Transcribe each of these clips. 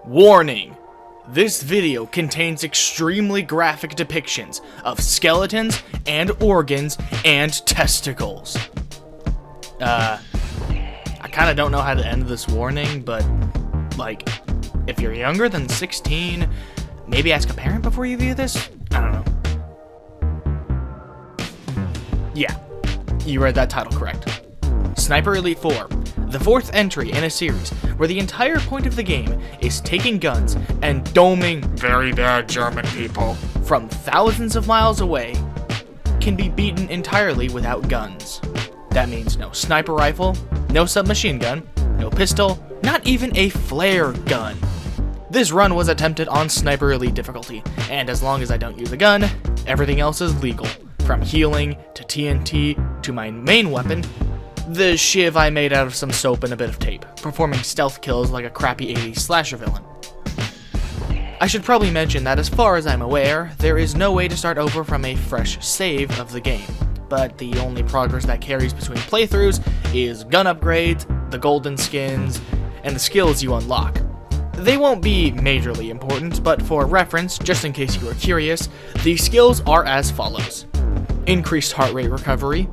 Warning! This video contains extremely graphic depictions of skeletons and organs and testicles. I kinda don't know how to end this warning, but, like, if you're younger than 16, maybe ask a parent before you view this? I don't know. Yeah, you read that title correct. Sniper Elite 4, the fourth entry in a series where the entire point of the game is taking guns and doming very bad German people from thousands of miles away, can be beaten entirely without guns. That means no sniper rifle, no submachine gun, no pistol, not even a flare gun. This run was attempted on Sniper Elite difficulty, and as long as I don't use a gun, everything else is legal. From healing, to TNT, to my main weapon, the shiv I made out of some soap and a bit of tape, performing stealth kills like a crappy 80s slasher villain. I should probably mention that as far as I'm aware, there is no way to start over from a fresh save of the game, but the only progress that carries between playthroughs is gun upgrades, the golden skins, and the skills you unlock. They won't be majorly important, but for reference, just in case you are curious, the skills are as follows: increased heart rate recovery,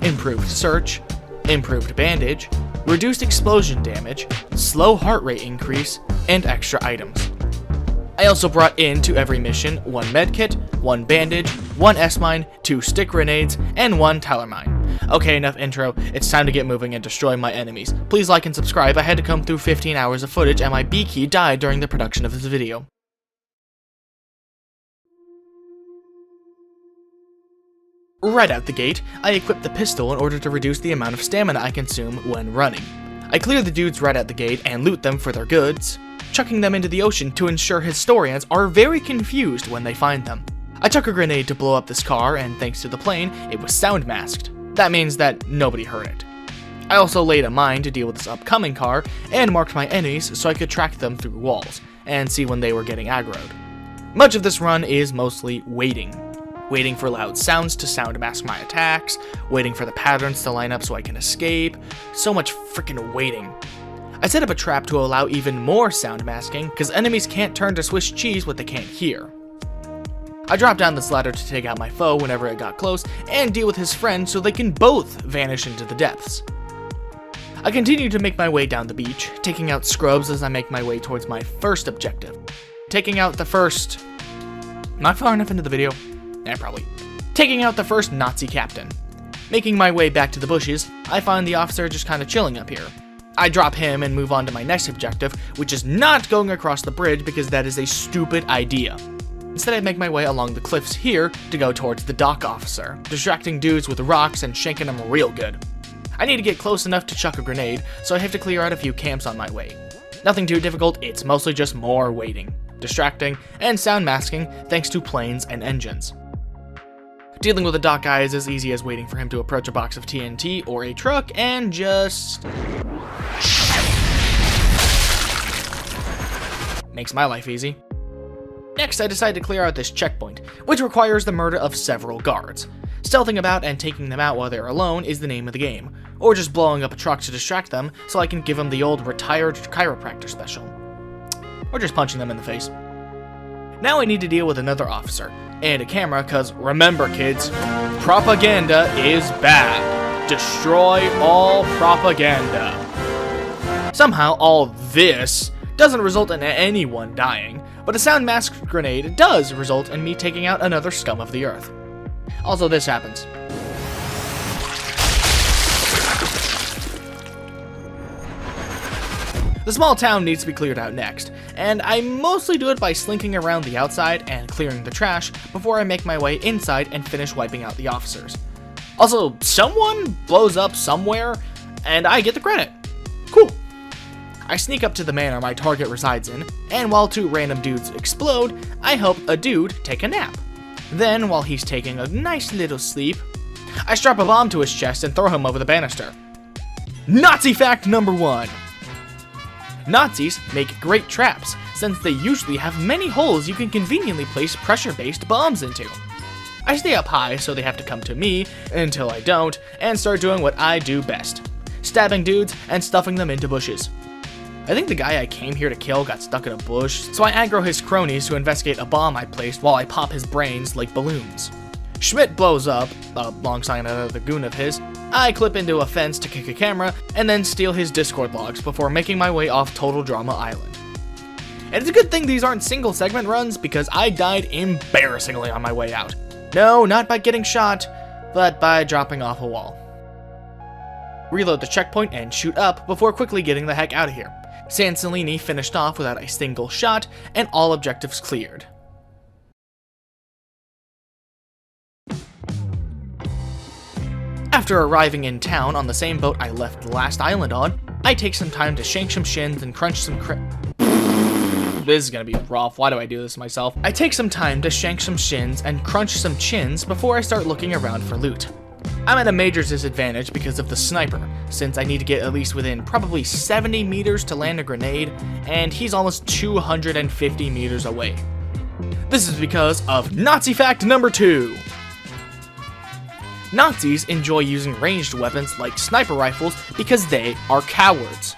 improved search, improved bandage, reduced explosion damage, slow heart rate increase, and extra items. I also brought into every mission 1 medkit, 1 bandage, 1 S-mine, 2 stick grenades, and 1 Tyler mine. Okay, enough intro, it's time to get moving and destroy my enemies. Please like and subscribe. I had to come through 15 hours of footage and my B key died during the production of this video. Right out the gate, I equipped the pistol in order to reduce the amount of stamina I consume when running. I clear the dudes right out the gate and loot them for their goods, chucking them into the ocean to ensure historians are very confused when they find them. I chuck a grenade to blow up this car, and thanks to the plane, it was sound masked. That means that nobody heard it. I also laid a mine to deal with this upcoming car, and marked my enemies so I could track them through walls, and see when they were getting aggroed. Much of this run is mostly waiting. Waiting for loud sounds to sound mask my attacks, waiting for the patterns to line up so I can escape. So much freaking waiting. I set up a trap to allow even more sound masking, because enemies can't turn to Swiss cheese what they can't hear. I dropped down this ladder to take out my foe whenever it got close, and deal with his friend so they can both vanish into the depths. I continue to make my way down the beach, taking out scrubs as I make my way towards my first objective. Taking out the first... Not far enough into the video? Probably. Taking out the first Nazi captain. Making my way back to the bushes, I find the officer just kinda chilling up here. I drop him and move on to my next objective, which is not going across the bridge because that is a stupid idea. Instead, I make my way along the cliffs here to go towards the dock officer, distracting dudes with rocks and shanking them real good. I need to get close enough to chuck a grenade, so I have to clear out a few camps on my way. Nothing too difficult, it's mostly just more waiting, distracting, and sound masking thanks to planes and engines. Dealing with a dock guy is as easy as waiting for him to approach a box of TNT or a truck and just... makes my life easy. Next, I decide to clear out this checkpoint, which requires the murder of several guards. Stealthing about and taking them out while they're alone is the name of the game, or just blowing up a truck to distract them so I can give them the old retired chiropractor special. Or just punching them in the face. Now I need to deal with another officer, and a camera, cause remember kids, propaganda is bad. Destroy all propaganda. Somehow all this doesn't result in anyone dying, but a sound masked grenade does result in me taking out another scum of the earth. Also this happens. The small town needs to be cleared out next, and I mostly do it by slinking around the outside and clearing the trash before I make my way inside and finish wiping out the officers. Also, someone blows up somewhere, and I get the credit. Cool. I sneak up to the manor my target resides in, and while 2 random dudes explode, I help a dude take a nap. Then, while he's taking a nice little sleep, I strap a bomb to his chest and throw him over the banister. Nazi fact number 1. Nazis make great traps, since they usually have many holes you can conveniently place pressure-based bombs into. I stay up high so they have to come to me, until I don't, and start doing what I do best. Stabbing dudes and stuffing them into bushes. I think the guy I came here to kill got stuck in a bush, so I aggro his cronies to investigate a bomb I placed while I pop his brains like balloons. Schmidt blows up, alongside another goon of his. I clip into a fence to kick a camera, and then steal his Discord logs before making my way off Total Drama Island. And it's a good thing these aren't single segment runs, because I died embarrassingly on my way out. No, not by getting shot, but by dropping off a wall. Reload the checkpoint and shoot up before quickly getting the heck out of here. Sansalini finished off without a single shot, and all objectives cleared. After arriving in town on the same boat I left the last island on, I take some time to shank some shins and crunch some This is gonna be rough, why do I do this myself? I take some time to shank some shins and crunch some chins before I start looking around for loot. I'm at a major disadvantage because of the sniper, since I need to get at least within probably 70 meters to land a grenade, and he's almost 250 meters away. This is because of Nazi fact number 2. Nazis enjoy using ranged weapons like sniper rifles because they are cowards.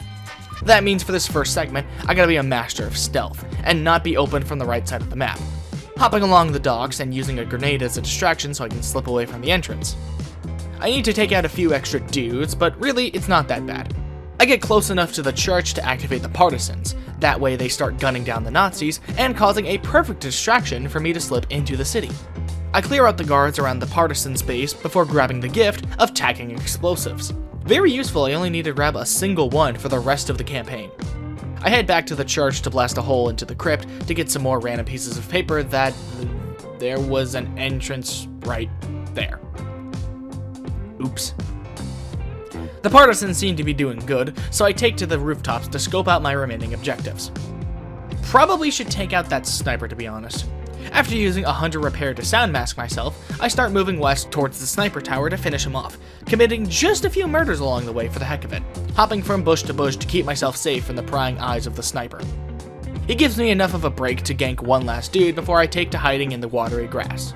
That means for this first segment, I gotta be a master of stealth, and not be open from the right side of the map, hopping along the docks and using a grenade as a distraction so I can slip away from the entrance. I need to take out a few extra dudes, but really, it's not that bad. I get close enough to the church to activate the partisans, that way they start gunning down the Nazis, and causing a perfect distraction for me to slip into the city. I clear out the guards around the partisans' base before grabbing the gift of tagging explosives. Very useful, I only need to grab a single one for the rest of the campaign. I head back to the church to blast a hole into the crypt to get some more random pieces of paper that there was an entrance right there. Oops. The partisans seem to be doing good, so I take to the rooftops to scope out my remaining objectives. Probably should take out that sniper, to be honest. After using a hunter repair to sound mask myself, I start moving west towards the sniper tower to finish him off, committing just a few murders along the way for the heck of it, hopping from bush to bush to keep myself safe from the prying eyes of the sniper. He gives me enough of a break to gank one last dude before I take to hiding in the watery grass.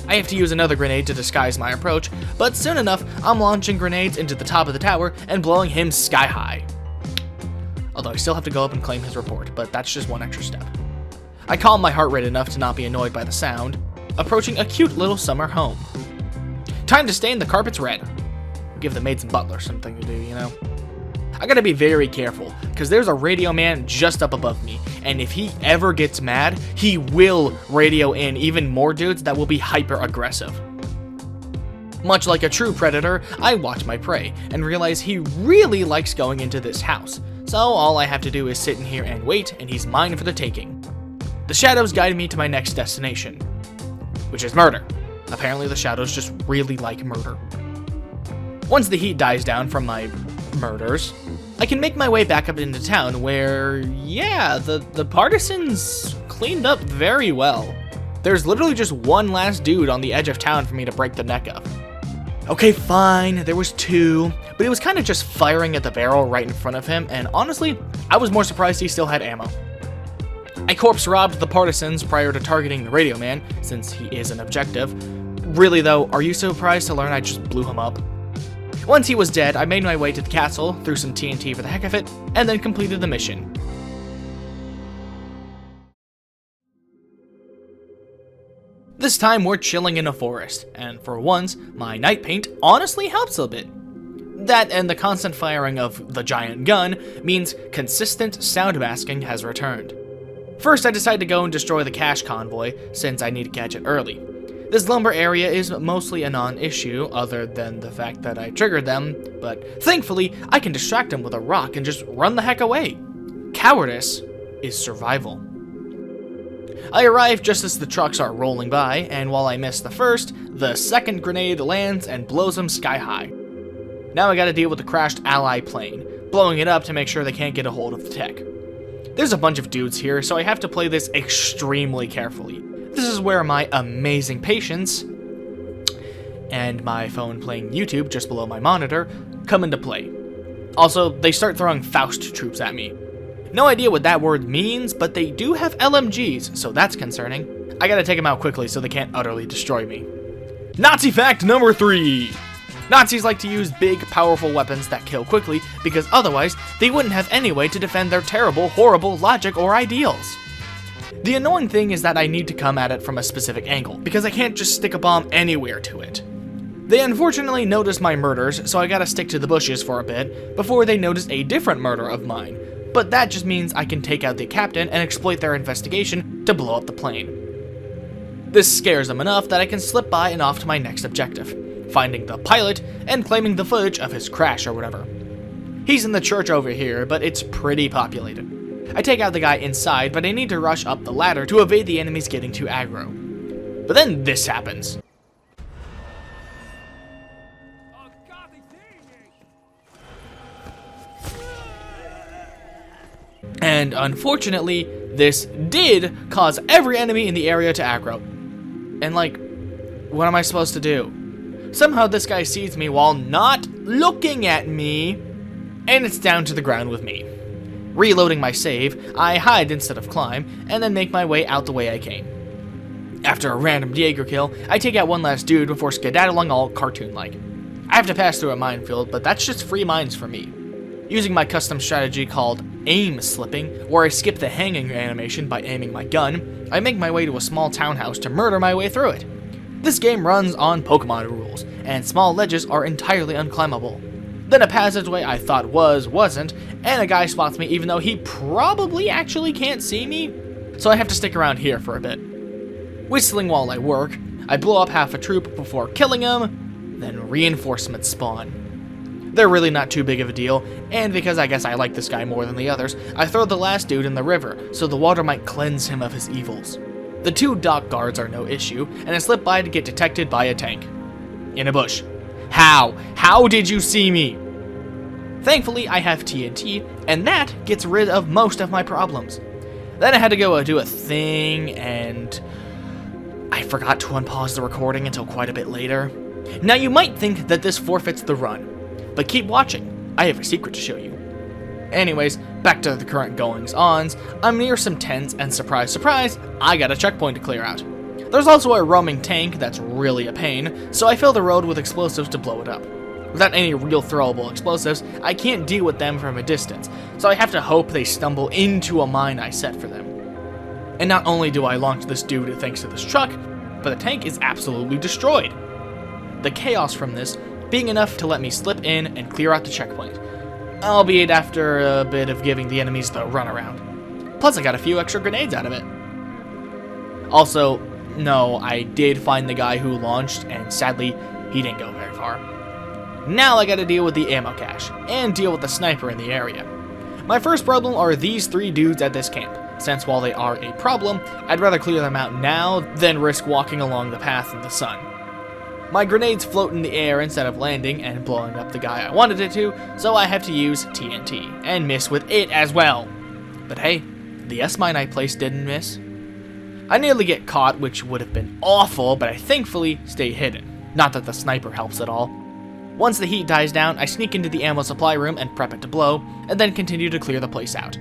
I have to use another grenade to disguise my approach, but soon enough, I'm launching grenades into the top of the tower and blowing him sky high. Although I still have to go up and claim his report, but that's just one extra step. I calm my heart rate enough to not be annoyed by the sound, approaching a cute little summer home. Time to stain the carpets red. Give the maids and butler something to do, you know? I gotta be very careful, because there's a radio man just up above me, and if he ever gets mad, he will radio in even more dudes that will be hyper aggressive. Much like a true predator, I watch my prey, and realize he really likes going into this house, so all I have to do is sit in here and wait, and he's mine for the taking. The shadows guide me to my next destination, which is murder. Apparently the shadows just really like murder. Once the heat dies down from my murders, I can make my way back up into town where, yeah, the partisans cleaned up very well. There's literally just one last dude on the edge of town for me to break the neck of. Okay, fine, there was 2, but he was kind of just firing at the barrel right in front of him, and honestly, I was more surprised he still had ammo. I corpse robbed the partisans prior to targeting the radio man, since he is an objective. Really though, are you surprised to learn I just blew him up? Once he was dead, I made my way to the castle, threw some TNT for the heck of it, and then completed the mission. This time we're chilling in a forest, and for once, my night paint honestly helps a bit. That and the constant firing of the giant gun means consistent sound masking has returned. First, I decide to go and destroy the cash convoy, since I need to catch it early. This lumber area is mostly a non-issue, other than the fact that I triggered them, but thankfully, I can distract them with a rock and just run the heck away. Cowardice is survival. I arrive just as the trucks are rolling by, and while I miss the first, the second grenade lands and blows them sky high. Now I gotta deal with the crashed ally plane, blowing it up to make sure they can't get a hold of the tech. There's a bunch of dudes here, so I have to play this extremely carefully. This is where my amazing patience and my phone playing YouTube just below my monitor come into play. Also, they start throwing Faust troops at me. No idea what that word means, but they do have LMGs, so that's concerning. I gotta take them out quickly so they can't utterly destroy me. Nazi fact number 3! Nazis like to use big, powerful weapons that kill quickly because otherwise they wouldn't have any way to defend their terrible, horrible logic or ideals. The annoying thing is that I need to come at it from a specific angle, because I can't just stick a bomb anywhere to it. They unfortunately noticed my murders, so I gotta stick to the bushes for a bit before they notice a different murder of mine, but that just means I can take out the captain and exploit their investigation to blow up the plane. This scares them enough that I can slip by and off to my next objective, finding the pilot and claiming the footage of his crash or whatever. He's in the church over here, but it's pretty populated. I take out the guy inside, but I need to rush up the ladder to evade the enemies getting too aggro. But then this happens. And unfortunately, this did cause every enemy in the area to aggro. And like, what am I supposed to do? Somehow this guy sees me while not looking at me, and it's down to the ground with me. Reloading my save, I hide instead of climb, and then make my way out the way I came. After a random Jaeger kill, I take out one last dude before skedaddling all cartoon-like. I have to pass through a minefield, but that's just free mines for me. Using my custom strategy called aim slipping, where I skip the hanging animation by aiming my gun, I make my way to a small townhouse to murder my way through it. This game runs on Pokemon rules, and small ledges are entirely unclimbable. Then a passageway I thought wasn't, and a guy spots me even though he probably actually can't see me, so I have to stick around here for a bit. Whistling while I work, I blow up half a troop before killing him, then reinforcements spawn. They're really not too big of a deal, and because I guess I like this guy more than the others, I throw the last dude in the river so the water might cleanse him of his evils. The two dock guards are no issue, and I slip by to get detected by a tank. In a bush. How? How did you see me? Thankfully, I have TNT, and that gets rid of most of my problems. Then I had to go do a thing, and I forgot to unpause the recording until quite a bit later. Now you might think that this forfeits the run, but keep watching. I have a secret to show you. Anyways, back to the current goings-ons. I'm near some tents, and surprise, surprise, I got a checkpoint to clear out. There's also a roaming tank that's really a pain, so I fill the road with explosives to blow it up. Without any real throwable explosives, I can't deal with them from a distance, so I have to hope they stumble into a mine I set for them. And not only do I launch this dude thanks to this truck, but the tank is absolutely destroyed. The chaos from this being enough to let me slip in and clear out the checkpoint, albeit after a bit of giving the enemies the runaround. Plus I got a few extra grenades out of it. Also, no, I did find the guy who launched, and sadly, he didn't go very far. Now I gotta deal with the ammo cache, and deal with the sniper in the area. My first problem are these three dudes at this camp, since while they are a problem, I'd rather clear them out now than risk walking along the path in the sun. My grenades float in the air instead of landing and blowing up the guy I wanted it to, so I have to use TNT, and miss with it as well. But hey, the S-mine I placed didn't miss. I nearly get caught, which would have been awful, but I thankfully stay hidden. Not that the sniper helps at all. Once the heat dies down, I sneak into the ammo supply room and prep it to blow, and then continue to clear the place out.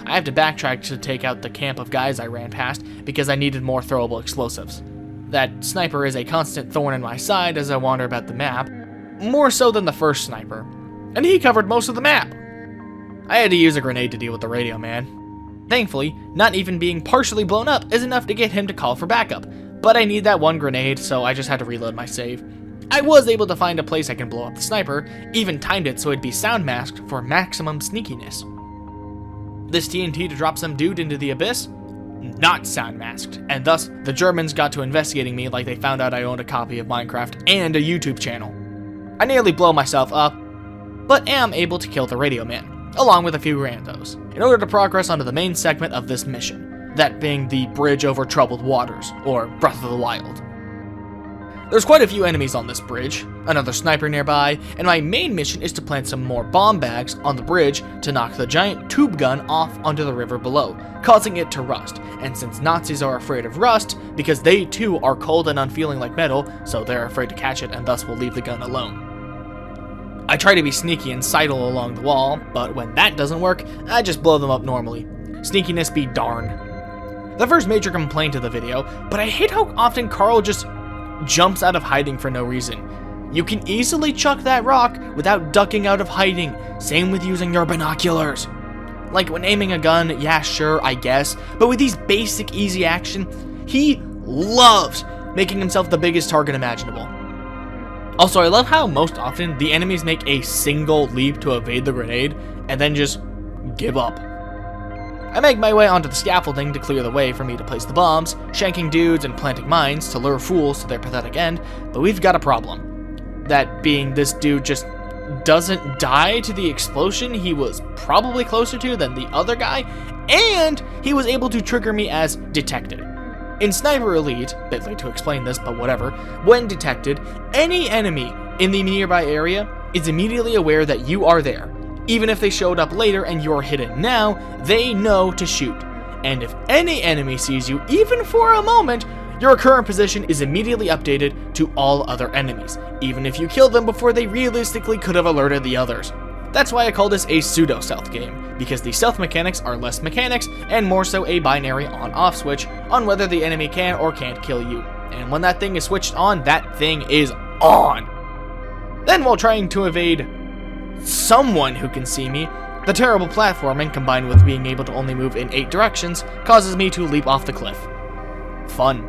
I have to backtrack to take out the camp of guys I ran past, because I needed more throwable explosives. That sniper is a constant thorn in my side as I wander about the map, more so than the first sniper, and he covered most of the map. I had to use a grenade to deal with the radio man. Thankfully, not even being partially blown up is enough to get him to call for backup, but I need that one grenade, so I just had to reload my save. I was able to find a place I can blow up the sniper, even timed it so it'd be sound masked for maximum sneakiness. This TNT to drop some dude into the abyss? Not sound masked, and thus the Germans got to investigating me like they found out I owned a copy of Minecraft and a YouTube channel. I nearly blow myself up, but am able to kill the radio man, along with a few randos, in order to progress onto the main segment of this mission, that being the bridge over troubled waters, or Breath of the Wild. There's quite a few enemies on this bridge, another sniper nearby, and my main mission is to plant some more bomb bags on the bridge to knock the giant tube gun off onto the river below, causing it to rust. And since Nazis are afraid of rust, because they too are cold and unfeeling like metal, so they're afraid to catch it and thus will leave the gun alone. I try to be sneaky and sidle along the wall, but when that doesn't work, I just blow them up normally. Sneakiness be darn. The first major complaint of the video, but I hate how often Carl just jumps out of hiding for no reason. You can easily chuck that rock without ducking out of hiding, same with using your binoculars. Like when aiming a gun, yeah sure, I guess, but with these basic easy action, he loves making himself the biggest target imaginable. Also, I love how most often the enemies make a single leap to evade the grenade and then just give up. I make my way onto the scaffolding to clear the way for me to place the bombs, shanking dudes and planting mines to lure fools to their pathetic end, but we've got a problem. That being, this dude just doesn't die to the explosion he was probably closer to than the other guy, and he was able to trigger me as detected. In Sniper Elite, bit late to explain this, but whatever, when detected, any enemy in the nearby area is immediately aware that you are there. Even if they showed up later and you're hidden now, they know to shoot. And if any enemy sees you, even for a moment, your current position is immediately updated to all other enemies, even if you kill them before they realistically could have alerted the others. That's why I call this a pseudo-stealth game, because the stealth mechanics are less mechanics and more so a binary on-off switch on whether the enemy can or can't kill you. And when that thing is switched on, that thing is on! Then while trying to evade someone who can see me, the terrible platforming combined with being able to only move in 8 directions causes me to leap off the cliff. Fun.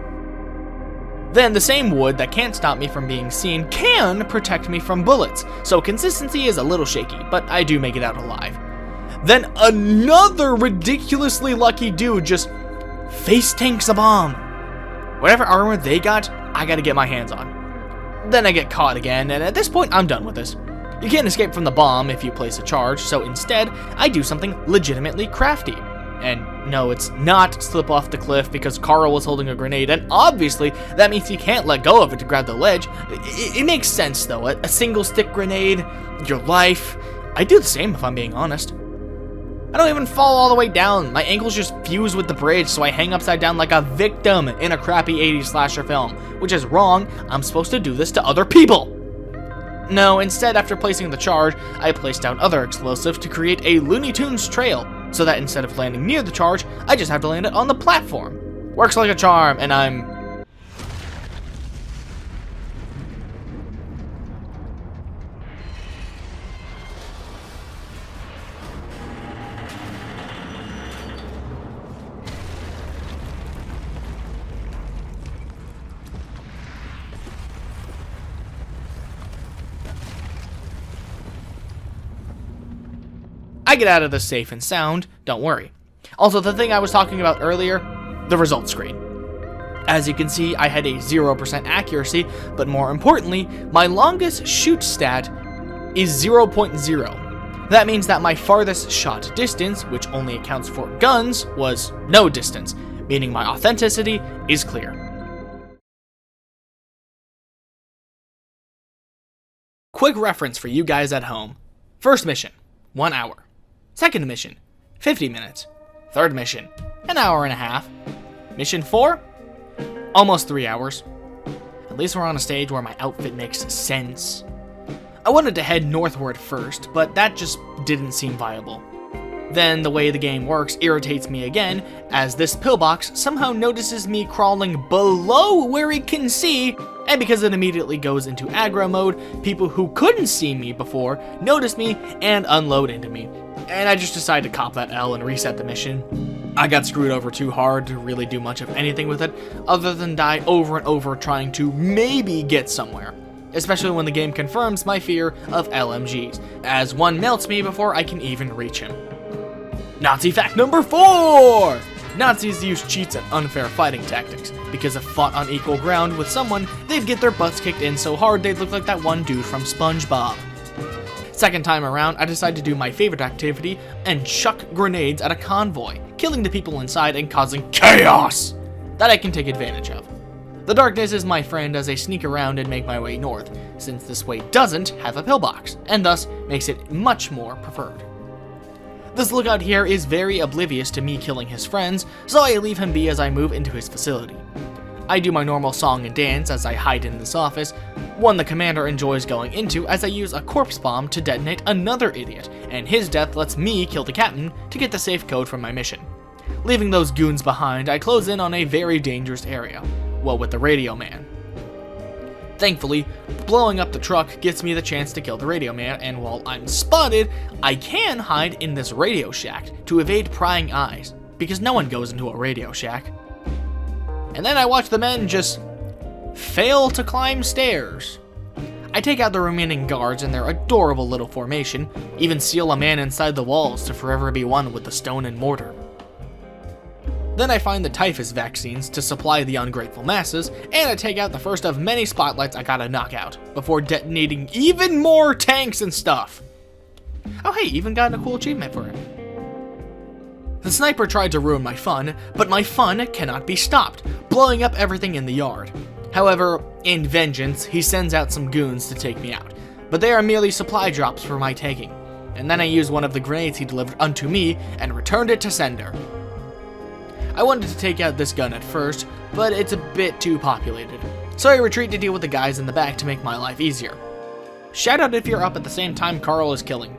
Then the same wood that can't stop me from being seen can protect me from bullets, so consistency is a little shaky, but I do make it out alive. Then another ridiculously lucky dude just face tanks a bomb. Whatever armor they got, I gotta get my hands on. Then I get caught again, and at this point I'm done with this. You can't escape from the bomb if you place a charge, so instead I do something legitimately crafty. And no, it's not slip off the cliff because Carl was holding a grenade, and obviously that means he can't let go of it to grab the ledge. It makes sense though, a single stick grenade, your life. I do the same if I'm being honest. I don't even fall all the way down, my ankles just fuse with the bridge, so I hang upside down like a victim in a crappy 80s slasher film, which is wrong. I'm supposed to do this to other people. No, instead after placing the charge, I place down other explosive to create a Looney Tunes trail, so that instead of landing near the charge, I just have to land it on the platform. Works like a charm, and I'm... I get out of this safe and sound, don't worry. Also, the thing I was talking about earlier, the results screen. As you can see, I had a 0% accuracy, but more importantly, my longest shoot stat is 0.0. That means that my farthest shot distance, which only accounts for guns, was no distance, meaning my authenticity is clear. Quick reference for you guys at home. First mission, 1 hour. Second mission, 50 minutes. Third mission, an hour and a half. Mission 4, almost 3 hours. At least we're on a stage where my outfit makes sense. I wanted to head northward first, but that just didn't seem viable. Then the way the game works irritates me again, as this pillbox somehow notices me crawling below where it can see, and because it immediately goes into aggro mode, people who couldn't see me before notice me and unload into me. And I just decided to cop that L and reset the mission. I got screwed over too hard to really do much of anything with it, other than die over and over trying to maybe get somewhere. Especially when the game confirms my fear of LMGs, as one melts me before I can even reach him. Nazi fact number 4! Nazis use cheats and unfair fighting tactics, because if fought on equal ground with someone, they'd get their butts kicked in so hard they'd look like that one dude from SpongeBob. Second time around, I decided to do my favorite activity and chuck grenades at a convoy, killing the people inside and causing chaos that I can take advantage of. The darkness is my friend as I sneak around and make my way north, since this way doesn't have a pillbox, and thus makes it much more preferred. This lookout here is very oblivious to me killing his friends, so I leave him be as I move into his facility. I do my normal song and dance as I hide in this office, one the commander enjoys going into as I use a corpse bomb to detonate another idiot, and his death lets me kill the captain to get the safe code from my mission. Leaving those goons behind, I close in on a very dangerous area, what with the radio man. Thankfully, blowing up the truck gets me the chance to kill the radio man, and while I'm spotted, I can hide in this radio shack to evade prying eyes, because no one goes into a radio shack. And then I watch the men just fail to climb stairs. I take out the remaining guards in their adorable little formation, even seal a man inside the walls to forever be one with the stone and mortar. Then I find the typhus vaccines to supply the ungrateful masses, and I take out the first of many spotlights I gotta knock out, before detonating even more tanks and stuff. Oh hey, even gotten a cool achievement for it. The sniper tried to ruin my fun, but my fun cannot be stopped, blowing up everything in the yard. However, in vengeance, he sends out some goons to take me out, but they are merely supply drops for my taking, and then I use one of the grenades he delivered unto me and returned it to sender. I wanted to take out this gun at first, but it's a bit too populated, so I retreat to deal with the guys in the back to make my life easier. Shout out if you're up at the same time Carl is killing.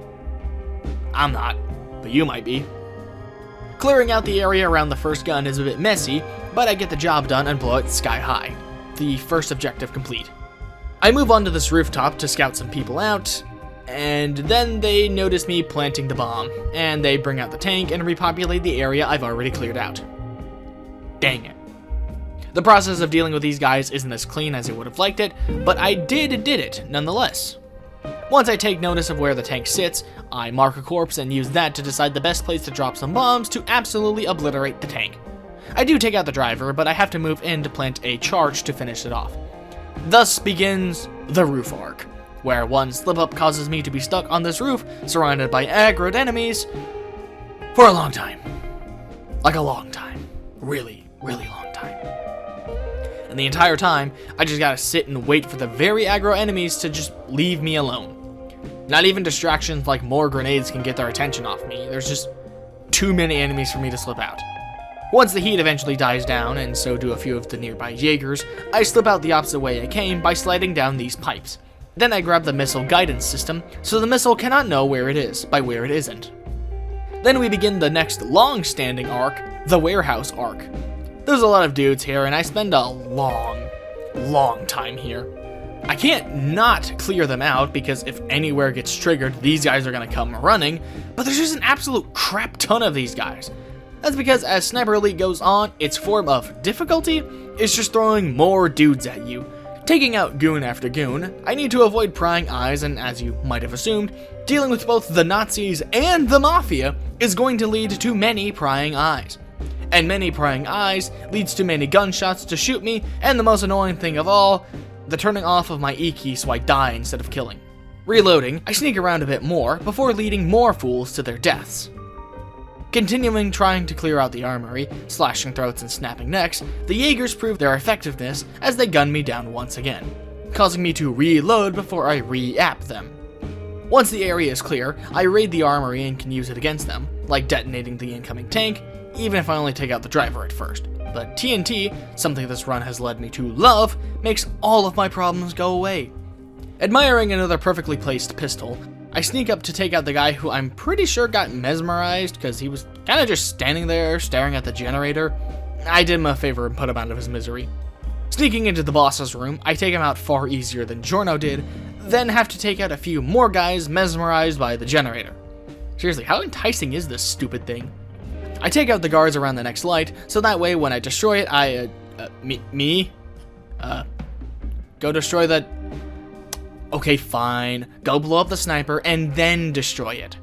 I'm not, but you might be. Clearing out the area around the first gun is a bit messy, but I get the job done and blow it sky high. The first objective complete. I move onto this rooftop to scout some people out, and then they notice me planting the bomb, and they bring out the tank and repopulate the area I've already cleared out. Dang it. The process of dealing with these guys isn't as clean as I would have liked it, but I did it nonetheless. Once I take notice of where the tank sits, I mark a corpse and use that to decide the best place to drop some bombs to absolutely obliterate the tank. I do take out the driver, but I have to move in to plant a charge to finish it off. Thus begins the roof arc, where one slip-up causes me to be stuck on this roof, surrounded by aggroed enemies, for a long time. Like a long time. Really long time. And the entire time, I just gotta sit and wait for the very aggro enemies to just leave me alone. Not even distractions like more grenades can get their attention off me. There's just too many enemies for me to slip out. Once the heat eventually dies down, and so do a few of the nearby Jaegers, I slip out the opposite way I came by sliding down these pipes. Then I grab the missile guidance system, so the missile cannot know where it is by where it isn't. Then we begin the next long-standing arc, the warehouse arc. There's a lot of dudes here, and I spend a long time here. I can't not clear them out, because if anywhere gets triggered, these guys are gonna come running, but there's just an absolute crap ton of these guys. That's because as Sniper Elite goes on, its form of difficulty is just throwing more dudes at you. Taking out goon after goon, I need to avoid prying eyes, and as you might have assumed, dealing with both the Nazis and the Mafia is going to lead to many prying eyes. And many prying eyes leads to many gunshots to shoot me, and the most annoying thing of all, the turning off of my E key so I die instead of killing. Reloading, I sneak around a bit more before leading more fools to their deaths. Continuing trying to clear out the armory, slashing throats and snapping necks, the Jaegers prove their effectiveness as they gun me down once again, causing me to reload before I re-app them. Once the area is clear, I raid the armory and can use it against them, like detonating the incoming tank, even if I only take out the driver at first. But TNT, something this run has led me to love, makes all of my problems go away. Admiring another perfectly placed pistol, I sneak up to take out the guy who I'm pretty sure got mesmerized because he was kind of just standing there staring at the generator. I did him a favor and put him out of his misery. Sneaking into the boss's room, I take him out far easier than Giorno did, then have to take out a few more guys mesmerized by the generator. Seriously, how enticing is this stupid thing? I take out the guards around the next light, so that way when I destroy it, go destroy the... Okay, fine. Go blow up the sniper, and then destroy it.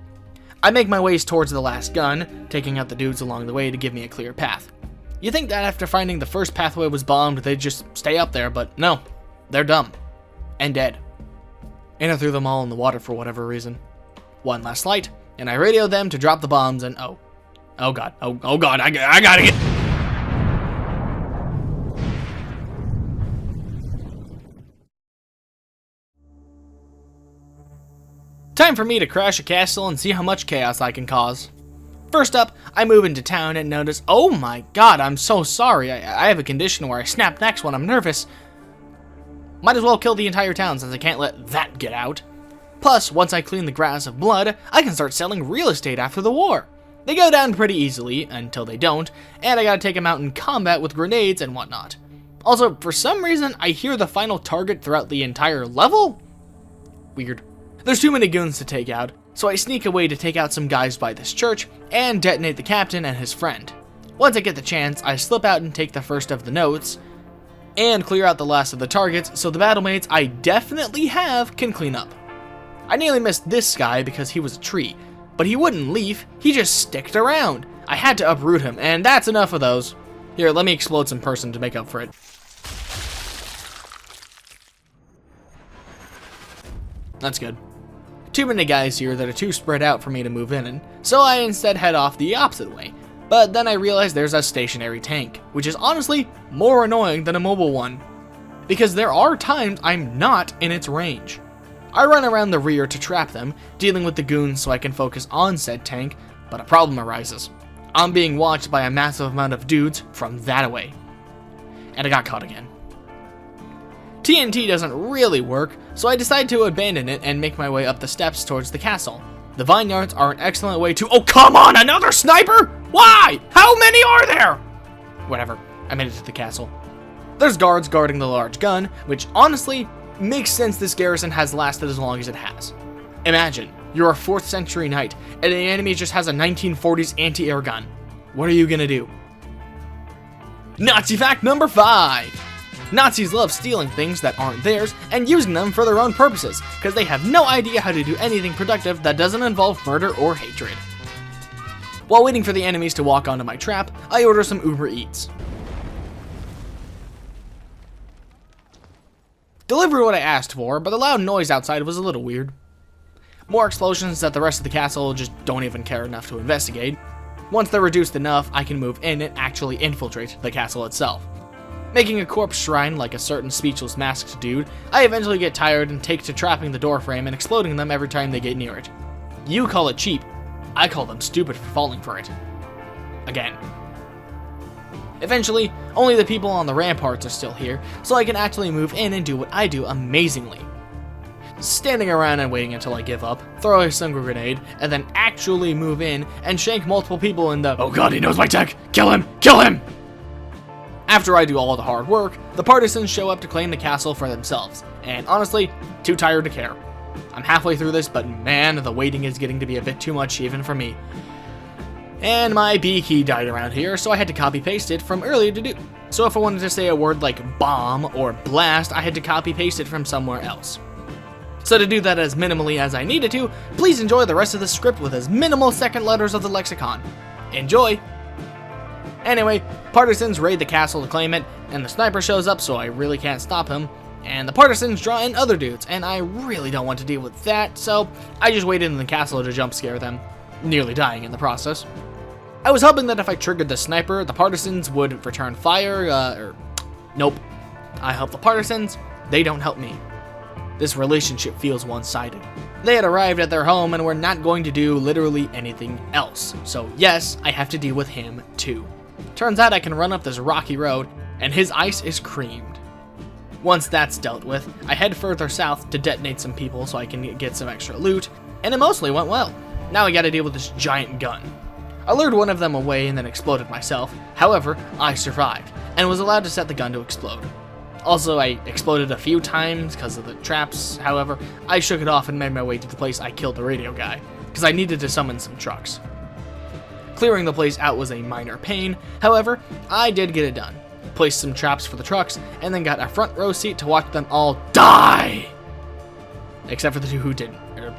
I make my ways towards the last gun, taking out the dudes along the way to give me a clear path. You think that after finding the first pathway was bombed, they'd just stay up there, but no. They're dumb. And dead. And I threw them all in the water for whatever reason. One last light, and I radio them to drop the bombs, and oh god, oh god, I gotta get... Time for me to crash a castle and see how much chaos I can cause. First up, I move into town and notice, oh my god, I'm so sorry, I have a condition where I snap necks when I'm nervous. Might as well kill the entire town since I can't let that get out. Plus, once I clean the grass of blood, I can start selling real estate after the war. They go down pretty easily, until they don't, and I gotta take them out in combat with grenades and whatnot. Also, for some reason, I hear the final target throughout the entire level? Weird. There's too many goons to take out, so I sneak away to take out some guys by this church and detonate the captain and his friend. Once I get the chance, I slip out and take the first of the notes and clear out the last of the targets so the battlemates I definitely have can clean up. I nearly missed this guy because he was a tree, but he wouldn't leave, he just sticked around. I had to uproot him, and that's enough of those. Here, let me explode some person to make up for it. That's good. Too many guys here that are too spread out for me to move in, so I instead head off the opposite way. But then I realize there's a stationary tank, which is honestly more annoying than a mobile one, because there are times I'm not in its range. I run around the rear to trap them, dealing with the goons so I can focus on said tank, but a problem arises. I'm being watched by a massive amount of dudes from that away. And I got caught again. TNT doesn't really work, so I decide to abandon it and make my way up the steps towards the castle. The vineyards are an excellent way to— oh, come on, another sniper? Why? How many are there? Whatever, I made it to the castle. There's guards guarding the large gun, which honestly makes sense this garrison has lasted as long as it has. Imagine, you're a 4th century knight, and the enemy just has a 1940s anti-air gun. What are you gonna do? Nazi fact number 5! Nazis love stealing things that aren't theirs and using them for their own purposes, because they have no idea how to do anything productive that doesn't involve murder or hatred. While waiting for the enemies to walk onto my trap, I order some Uber Eats. Delivered what I asked for, but the loud noise outside was a little weird. More explosions that the rest of the castle just don't even care enough to investigate. Once they're reduced enough, I can move in and actually infiltrate the castle itself. Making a corpse shrine like a certain speechless masked dude, I eventually get tired and take to trapping the doorframe and exploding them every time they get near it. You call it cheap, I call them stupid for falling for it. Again. Eventually, only the people on the ramparts are still here, so I can actually move in and do what I do amazingly. Standing around and waiting until I give up, throw a single grenade, and then actually move in and shank multiple people in the— oh god, he knows my tech! Kill him! Kill him! After I do all the hard work, the partisans show up to claim the castle for themselves, and honestly, too tired to care. I'm halfway through this, but man, the waiting is getting to be a bit too much even for me. And my B key died around here, so I had to copy paste it from earlier to do. So if I wanted to say a word like bomb or blast, I had to copy paste it from somewhere else. So to do that as minimally as I needed to, please enjoy the rest of the script with as minimal second letters of the lexicon. Enjoy! Anyway, partisans raid the castle to claim it, and the sniper shows up so I really can't stop him, and the partisans draw in other dudes, and I really don't want to deal with that, so I just waited in the castle to jump scare them, nearly dying in the process. I was hoping that if I triggered the sniper, the partisans would return fire, nope. I help the partisans, they don't help me. This relationship feels one-sided. They had arrived at their home and were not going to do literally anything else, so yes, I have to deal with him too. Turns out I can run up this rocky road, and his ice is creamed. Once that's dealt with, I head further south to detonate some people so I can get some extra loot, and it mostly went well. Now I gotta deal with this giant gun. I lured one of them away and then exploded myself. However, I survived, and was allowed to set the gun to explode. Also, I exploded a few times because of the traps. However, I shook it off and made my way to the place I killed the radio guy, because I needed to summon some trucks. Clearing the place out was a minor pain, however, I did get it done. Placed some traps for the trucks, and then got a front row seat to watch them all die! Except for the two who didn't, or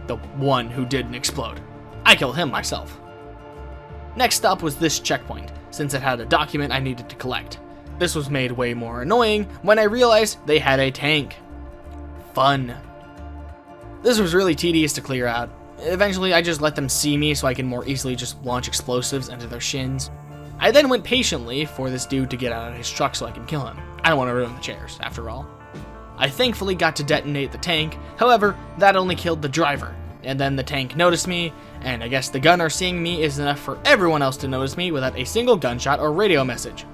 the one who didn't explode. I killed him myself. Next up was this checkpoint, since it had a document I needed to collect. This was made way more annoying when I realized they had a tank. Fun. This was really tedious to clear out. Eventually, I just let them see me so I can more easily just launch explosives into their shins. I then went patiently for this dude to get out of his truck so I can kill him. I don't want to ruin the chairs, after all. I thankfully got to detonate the tank, however, that only killed the driver. And then the tank noticed me, and I guess the gunner seeing me is enough for everyone else to notice me without a single gunshot or radio message.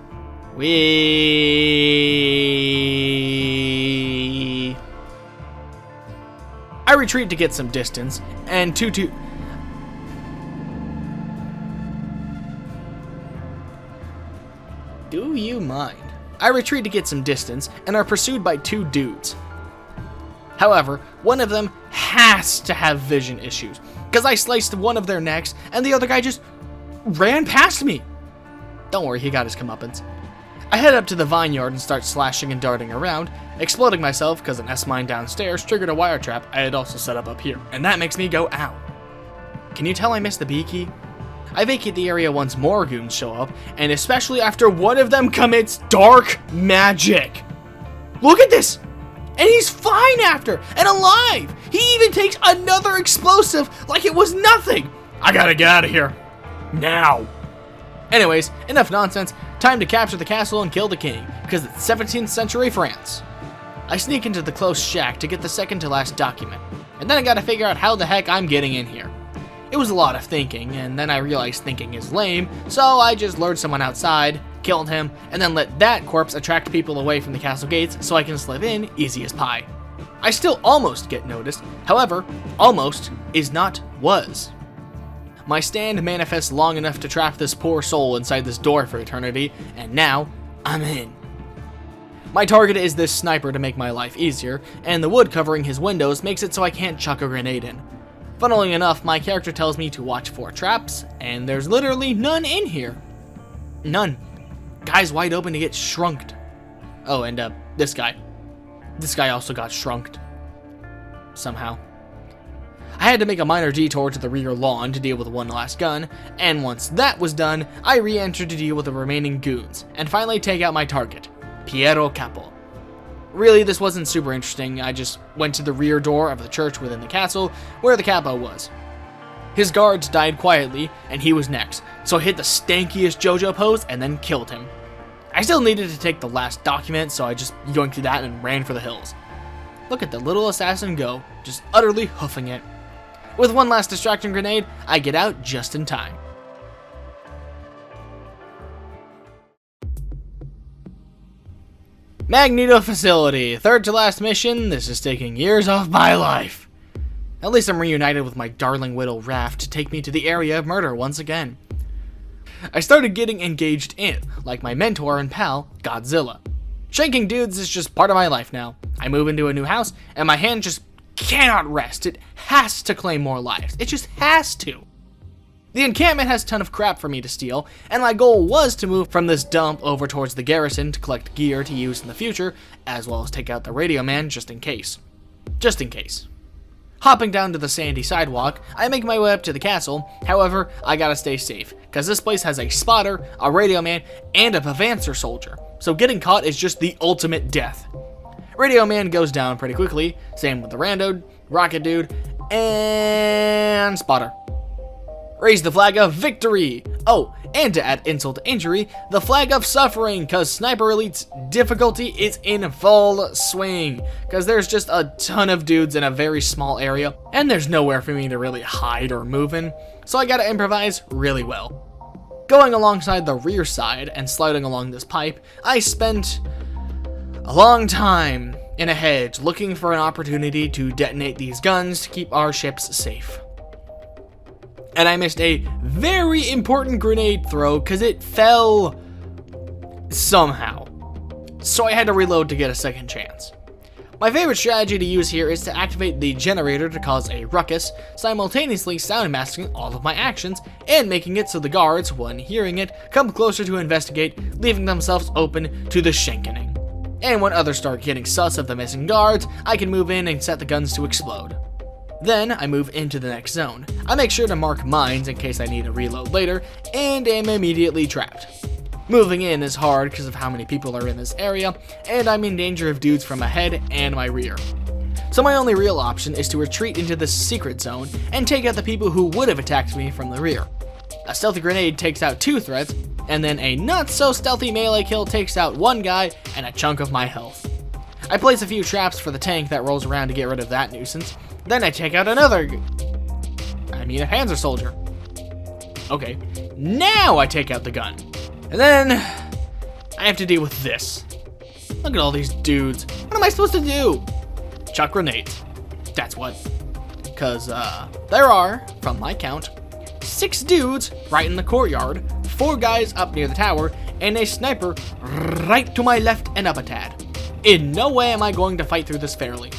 I retreat to get some distance, and do you mind? I retreat to get some distance and are pursued by 2 dudes. However, one of them has to have vision issues, because I sliced one of their necks and the other guy just ran past me. Don't worry, he got his comeuppance. I head up to the vineyard and start slashing and darting around, exploding myself because an S-mine downstairs triggered a wire trap I had also set up here, and that makes me go ow. Can you tell I missed the bee key? I vacate the area once more goons show up, and especially after one of them commits dark magic. Look at this! And he's fine after, and alive! He even takes another explosive like it was nothing! I gotta get out of here. Now! Anyways, enough nonsense, time to capture the castle and kill the king, because it's 17th century France. I sneak into the close shack to get the second to last document, and then I gotta figure out how the heck I'm getting in here. It was a lot of thinking, and then I realized thinking is lame, so I just lured someone outside, killed him, and then let that corpse attract people away from the castle gates so I can slip in easy as pie. I still almost get noticed, however, almost is not was. My stand manifests long enough to trap this poor soul inside this door for eternity, and now I'm in. My target is this sniper to make my life easier, and the wood covering his windows makes it so I can't chuck a grenade in. Funnily enough, my character tells me to watch for traps, and there's literally none in here. None. Guy's wide open to get shrunked. Oh, and this guy. This guy also got shrunked. Somehow. I had to make a minor detour to the rear lawn to deal with one last gun, and once that was done, I re-entered to deal with the remaining goons, and finally take out my target, Piero Capo. Really, this wasn't super interesting. I just went to the rear door of the church within the castle, where the capo was. His guards died quietly, and he was next, so I hit the stankiest JoJo pose and then killed him. I still needed to take the last document, so I just yoinked that and ran for the hills. Look at the little assassin go, just utterly hoofing it. With one last distraction grenade, I get out just in time. Magneto Facility, third to last mission. This is taking years off my life. At least I'm reunited with my darling widow Raph to take me to the area of murder once again. I started getting engaged in, like my mentor and pal, Godzilla. Shanking dudes is just part of my life now. I move into a new house, and my hand just cannot rest. It has to claim more lives. It just has to. The encampment has a ton of crap for me to steal, and my goal was to move from this dump over towards the garrison to collect gear to use in the future, as well as take out the radio man just in case. Just in case. Hopping down to the sandy sidewalk, I make my way up to the castle. However, I gotta stay safe, cause this place has a spotter, a radio man, and a Pavancer soldier, so getting caught is just the ultimate death. Radio man goes down pretty quickly, same with the rando, rocket dude, and spotter. Raise the flag of victory! Oh, and to add insult to injury, the flag of suffering, cause Sniper Elite's difficulty is in full swing, cause there's just a ton of dudes in a very small area, and there's nowhere for me to really hide or move in, so I gotta improvise really well. Going alongside the rear side and sliding along this pipe, I spent a long time in a hedge looking for an opportunity to detonate these guns to keep our ships safe. And I missed a very important grenade throw because it fell somehow. So I had to reload to get a second chance. My favorite strategy to use here is to activate the generator to cause a ruckus, simultaneously sound masking all of my actions and making it so the guards, when hearing it, come closer to investigate, leaving themselves open to the shankening. And when others start getting sus of the missing guards, I can move in and set the guns to explode. Then I move into the next zone. I make sure to mark mines in case I need to reload later, and am immediately trapped. Moving in is hard because of how many people are in this area, and I'm in danger of dudes from ahead and my rear. So my only real option is to retreat into this secret zone and take out the people who would have attacked me from the rear. A stealthy grenade takes out 2 threats, and then a not so stealthy melee kill takes out 1 guy and a chunk of my health. I place a few traps for the tank that rolls around to get rid of that nuisance. Then I take out a Panzer soldier. Okay, now I take out the gun. And then I have to deal with this. Look at all these dudes. What am I supposed to do? Chuck grenades. That's what. Because there are, from my count, 6 dudes right in the courtyard, 4 guys up near the tower, and a sniper right to my left and up a tad. In no way am I going to fight through this fairly.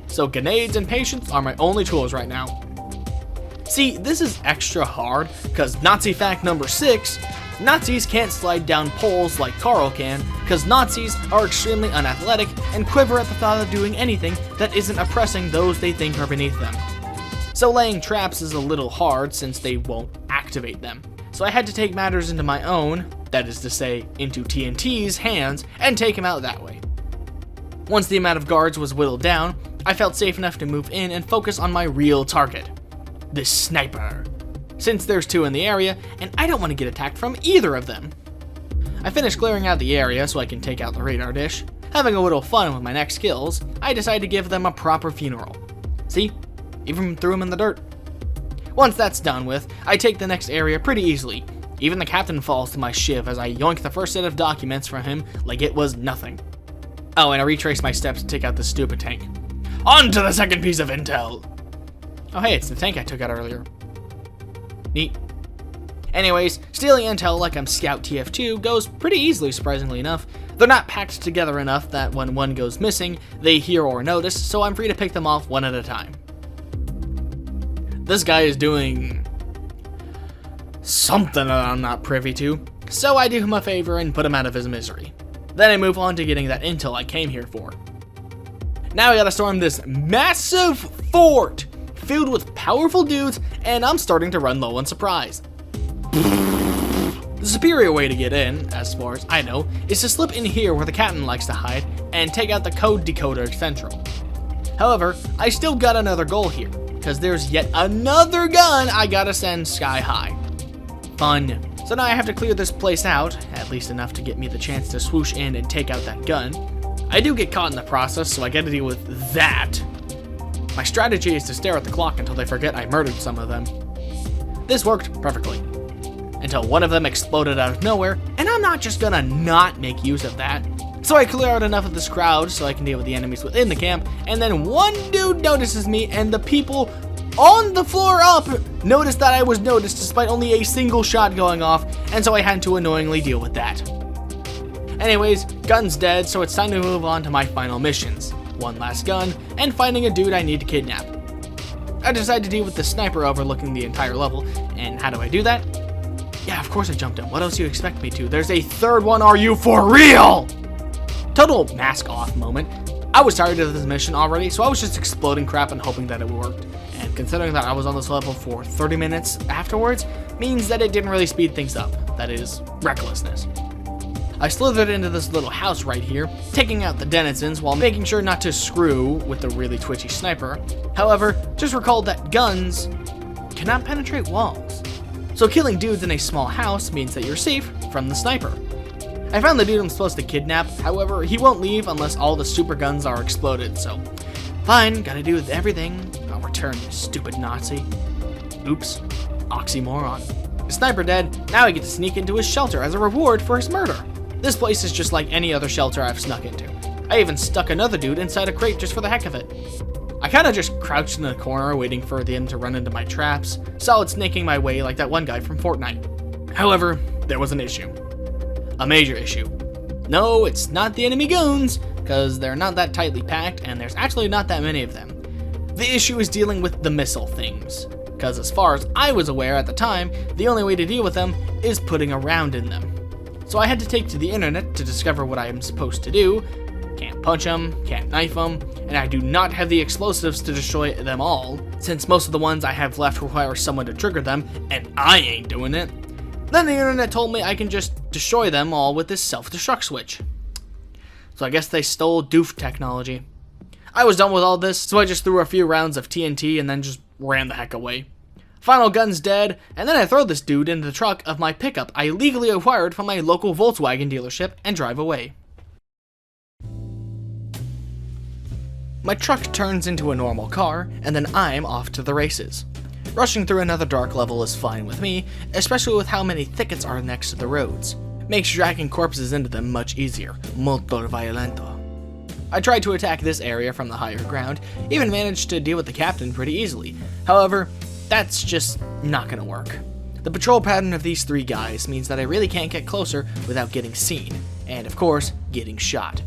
So grenades and patience are my only tools right now. See, this is extra hard, because Nazi fact number 6, Nazis can't slide down poles like Carl can, because Nazis are extremely unathletic and quiver at the thought of doing anything that isn't oppressing those they think are beneath them. So laying traps is a little hard since they won't activate them. So I had to take matters into my own, that is to say, into TNT's hands, and take him out that way. Once the amount of guards was whittled down, I felt safe enough to move in and focus on my real target, the sniper. Since there's 2 in the area, and I don't want to get attacked from either of them. I finished clearing out the area so I can take out the radar dish. Having a little fun with my next kills, I decided to give them a proper funeral. See? Even threw him in the dirt. Once that's done with, I take the next area pretty easily. Even the captain falls to my shiv as I yoink the first set of documents from him like it was nothing. Oh, and I retrace my steps to take out this stupid tank. On to the second piece of intel! Oh hey, it's the tank I took out earlier. Neat. Anyways, stealing intel like I'm Scout TF2 goes pretty easily, surprisingly enough. They're not packed together enough that when one goes missing, they hear or notice, so I'm free to pick them off one at a time. This guy is doing something that I'm not privy to, so I do him a favor and put him out of his misery. Then I move on to getting that intel I came here for. Now I gotta storm this massive fort filled with powerful dudes, and I'm starting to run low on supplies. The superior way to get in, as far as I know, is to slip in here where the captain likes to hide and take out the code decoder central. However, I still got another goal here, because there's yet another gun I gotta send sky high. Fun. So now I have to clear this place out, at least enough to get me the chance to swoosh in and take out that gun. I do get caught in the process, so I gotta deal with that. My strategy is to stare at the clock until they forget I murdered some of them. This worked perfectly, until one of them exploded out of nowhere, and I'm not just gonna not make use of that. So I clear out enough of this crowd so I can deal with the enemies within the camp, and then one dude notices me, and the people on the floor up noticed that I was noticed despite only a single shot going off, and so I had to annoyingly deal with that. Anyways, gun's dead, so it's time to move on to my final missions. One last gun, and finding a dude I need to kidnap. I decide to deal with the sniper overlooking the entire level, and how do I do that? Yeah, of course I jumped him. What else do you expect me to? There's a third one, are you for real? Total mask off moment. I was tired of this mission already, so I was just exploding crap and hoping that it worked. And considering that I was on this level for 30 minutes afterwards, means that it didn't really speed things up. That is, recklessness. I slithered into this little house right here, taking out the denizens while making sure not to screw with the really twitchy sniper. However, just recall that guns cannot penetrate walls. So killing dudes in a small house means that you're safe from the sniper. I found the dude I'm supposed to kidnap, however, he won't leave unless all the super guns are exploded, so fine, gotta do everything. I'll return, you stupid Nazi. Oops, oxymoron. The sniper dead, now I get to sneak into his shelter as a reward for his murder. This place is just like any other shelter I've snuck into. I even stuck another dude inside a crate just for the heck of it. I kinda just crouched in the corner waiting for them to run into my traps, solid snaking my way like that one guy from Fortnite. However, there was an issue. A major issue. No, it's not the enemy goons, because they're not that tightly packed and there's actually not that many of them. The issue is dealing with the missile things, because as far as I was aware at the time, the only way to deal with them is putting a round in them. So I had to take to the internet to discover what I am supposed to do. Can't punch them, can't knife them, and I do not have the explosives to destroy them all, since most of the ones I have left require someone to trigger them, and I ain't doing it. Then the internet told me I can just destroy them all with this self-destruct switch. So I guess they stole doof technology. I was done with all this, so I just threw a few rounds of TNT and then just ran the heck away. Final gun's dead, and then I throw this dude into the truck of my pickup I legally acquired from my local Volkswagen dealership and drive away. My truck turns into a normal car, and then I'm off to the races. Rushing through another dark level is fine with me, especially with how many thickets are next to the roads. Makes dragging corpses into them much easier. Molto violento. I tried to attack this area from the higher ground, even managed to deal with the captain pretty easily. However, that's just not gonna work. The patrol pattern of these 3 guys means that I really can't get closer without getting seen, and of course, getting shot.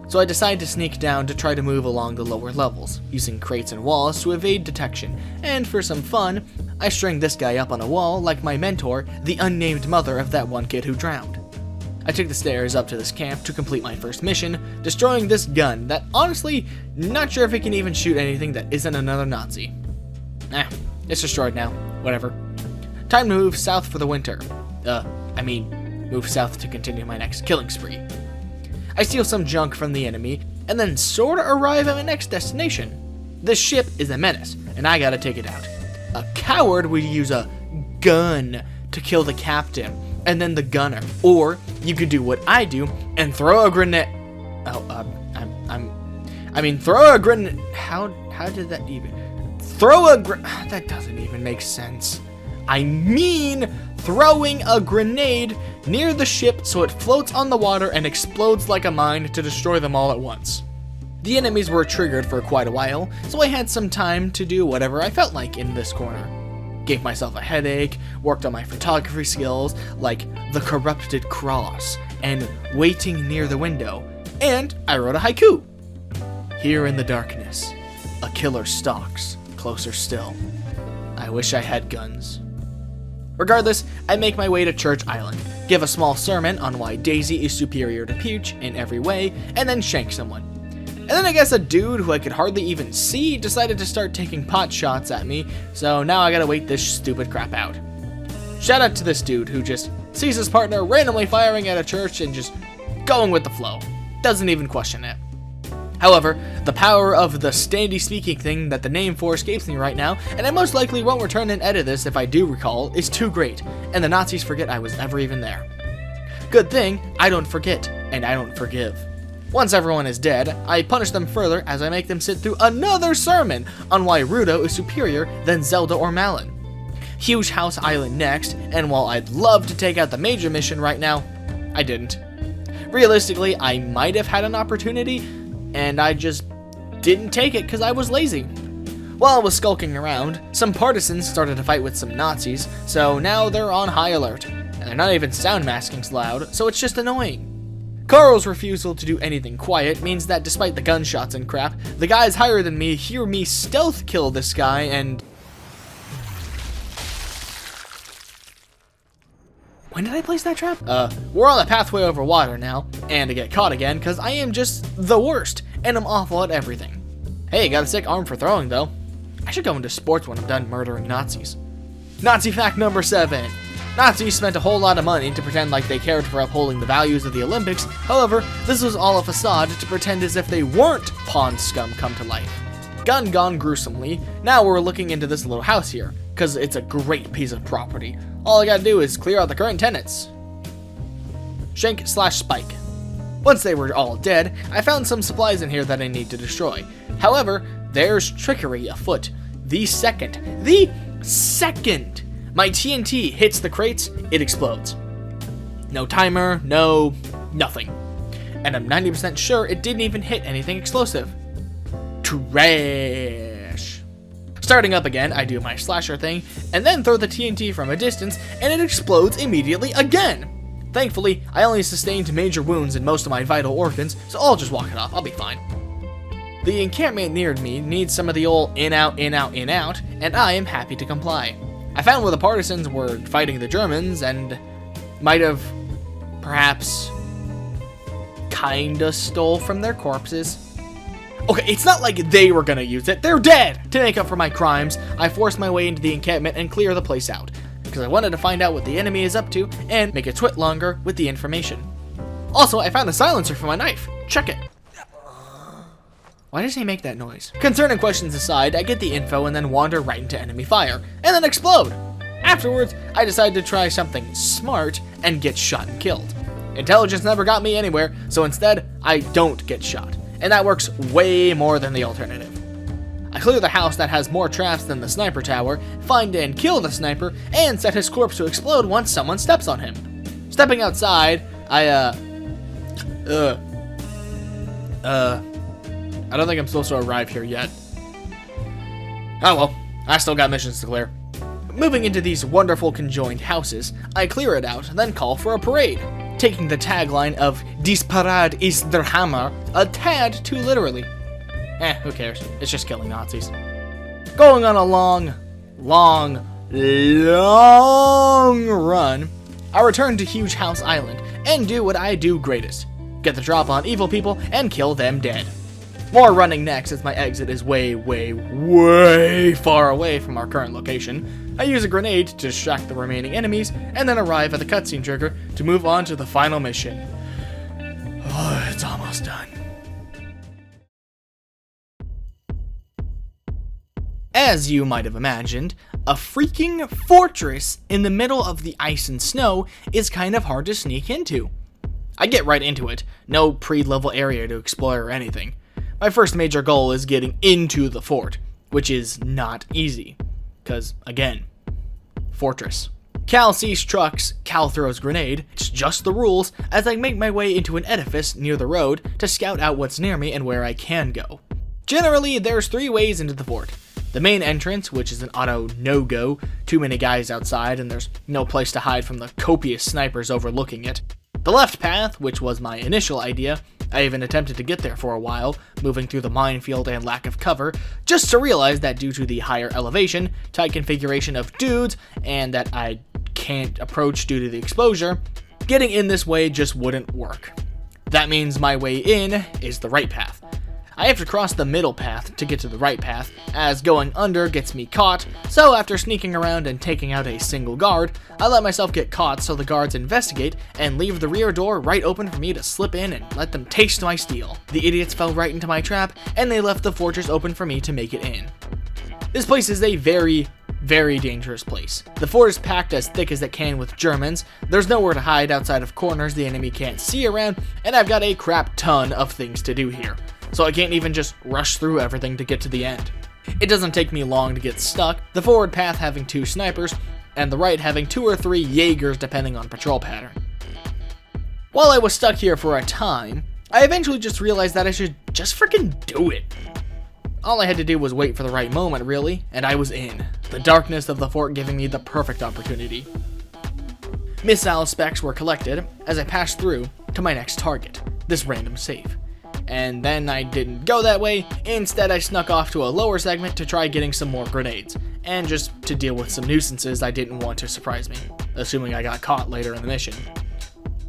So I decide to sneak down to try to move along the lower levels, using crates and walls to evade detection, and for some fun, I string this guy up on a wall like my mentor, the unnamed mother of that one kid who drowned. I took the stairs up to this camp to complete my first mission, destroying this gun that honestly, not sure if it can even shoot anything that isn't another Nazi. It's destroyed now, whatever. Time to move south for the winter. Move south to continue my next killing spree. I steal some junk from the enemy, and then sorta arrive at my next destination. This ship is a menace, and I gotta take it out. A coward would use a gun to kill the captain, and then the gunner. Or, you could do what I do, and throw a grenade. Throw a grenade. How did that even? That doesn't even make sense. I mean, throwing a grenade near the ship so it floats on the water and explodes like a mine to destroy them all at once. The enemies were triggered for quite a while, so I had some time to do whatever I felt like in this corner. Gave myself a headache, worked on my photography skills, like the corrupted cross, and waiting near the window, and I wrote a haiku. Here in the darkness, a killer stalks, closer still. I wish I had guns. Regardless, I make my way to Church Island, give a small sermon on why Daisy is superior to Peach in every way, and then shank someone. And then I guess a dude who I could hardly even see decided to start taking pot shots at me, so now I gotta wait this stupid crap out. Shout out to this dude who just sees his partner randomly firing at a church and just going with the flow. Doesn't even question it. However, the power of the standy speaking thing that the name for escapes me right now, and I most likely won't return and edit this if I do recall, is too great, and the Nazis forget I was ever even there. Good thing, I don't forget, and I don't forgive. Once everyone is dead, I punish them further as I make them sit through another sermon on why Rudo is superior than Zelda or Malon. Huge House Island next, and while I'd love to take out the major mission right now, I didn't. Realistically, I might have had an opportunity, and I just didn't take it because I was lazy. While I was skulking around, some partisans started to fight with some Nazis, so now they're on high alert, and they're not even sound masking loud, so it's just annoying. Carl's refusal to do anything quiet means that despite the gunshots and crap, the guys higher than me hear me stealth kill this guy and... When did I place that trap? We're on the pathway over water now, and to get caught again, because I am just the worst, and I'm awful at everything. Hey, got a sick arm for throwing, though. I should go into sports when I'm done murdering Nazis. Nazi fact number 7. Nazis spent a whole lot of money to pretend like they cared for upholding the values of the Olympics. However, this was all a facade to pretend as if they weren't pond scum come to life. Gun gone gruesomely, now we're looking into this little house here, because it's a great piece of property. All I gotta do is clear out the current tenants. Shank/Spike. Once they were all dead, I found some supplies in here that I need to destroy. However, there's trickery afoot. The second my TNT hits the crates, it explodes. No timer, no nothing. And I'm 90% sure it didn't even hit anything explosive. Trash. Starting up again, I do my slasher thing, and then throw the TNT from a distance, and it explodes immediately again. Thankfully, I only sustained major wounds in most of my vital organs, so I'll just walk it off, I'll be fine. The encampment near me needs some of the old in, out, in, out, in, out, and I am happy to comply. I found where the partisans were fighting the Germans, and might have, perhaps, kinda stole from their corpses. Okay, it's not like they were gonna use it, they're dead! To make up for my crimes, I forced my way into the encampment and clear the place out, because I wanted to find out what the enemy is up to, and make it twit longer with the information. Also, I found the silencer for my knife. Check it. Why does he make that noise? Concerning questions aside, I get the info and then wander right into enemy fire, and then explode. Afterwards, I decide to try something smart and get shot and killed. Intelligence never got me anywhere, so instead, I don't get shot, and that works way more than the alternative. I clear the house that has more traps than the sniper tower, find and kill the sniper, and set his corpse to explode once someone steps on him. Stepping outside, I don't think I'm supposed to arrive here yet. Oh well, I still got missions to clear. Moving into these wonderful conjoined houses, I clear it out, then call for a parade, taking the tagline of "Dies Parade ist der Hammer" a tad too literally. Who cares? It's just killing Nazis. Going on a long run, I return to Huge House Island and do what I do greatest: get the drop on evil people and kill them dead. More running next, as my exit is way far away from our current location. I use a grenade to distract the remaining enemies, and then arrive at the cutscene trigger to move on to the final mission. Oh, it's almost done. As you might have imagined, a freaking fortress in the middle of the ice and snow is kind of hard to sneak into. I get right into it, no pre-level area to explore or anything. My first major goal is getting into the fort, which is not easy, cause again, fortress. Cal sees trucks, Cal throws grenade, it's just the rules, as I make my way into an edifice near the road to scout out what's near me and where I can go. Generally, there's 3 ways into the fort. The main entrance, which is an auto no-go, too many guys outside and there's no place to hide from the copious snipers overlooking it. The left path, which was my initial idea, I even attempted to get there for a while, moving through the minefield and lack of cover, just to realize that due to the higher elevation, tight configuration of dudes, and that I can't approach due to the exposure, getting in this way just wouldn't work. That means my way in is the right path. I have to cross the middle path to get to the right path, as going under gets me caught, so after sneaking around and taking out a single guard, I let myself get caught so the guards investigate and leave the rear door right open for me to slip in and let them taste my steel. The idiots fell right into my trap, and they left the fortress open for me to make it in. This place is a very dangerous place. The fort is packed as thick as it can with Germans, there's nowhere to hide outside of corners the enemy can't see around, and I've got a crap ton of things to do here. So I can't even just rush through everything to get to the end. It doesn't take me long to get stuck, the forward path having 2 snipers, and the right having 2 or 3 Jaegers depending on patrol pattern. While I was stuck here for a time, I eventually just realized that I should just freaking do it. All I had to do was wait for the right moment, really, and I was in. The darkness of the fort giving me the perfect opportunity. Missile specs were collected as I passed through to my next target, this random safe. And then I didn't go that way, instead I snuck off to a lower segment to try getting some more grenades, and just to deal with some nuisances I didn't want to surprise me, assuming I got caught later in the mission.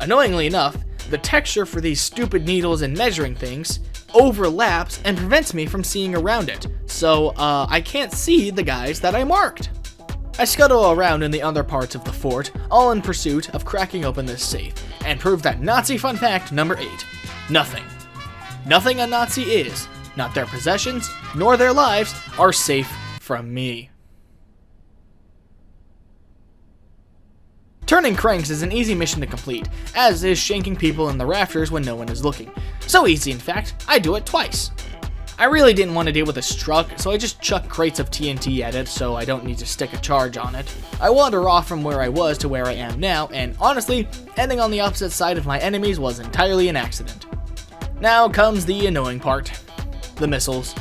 Annoyingly enough, the texture for these stupid needles and measuring things overlaps and prevents me from seeing around it, so I can't see the guys that I marked. I scuttle around in the other parts of the fort, all in pursuit of cracking open this safe, and prove that Nazi fun fact number 8, nothing. Nothing a Nazi is, not their possessions, nor their lives, are safe from me. Turning cranks is an easy mission to complete, as is shanking people in the rafters when no one is looking. So easy, in fact, I do it twice. I really didn't want to deal with this truck, so I just chuck crates of TNT at it so I don't need to stick a charge on it. I wander off from where I was to where I am now, and honestly, ending on the opposite side of my enemies was entirely an accident. Now comes the annoying part, the missiles.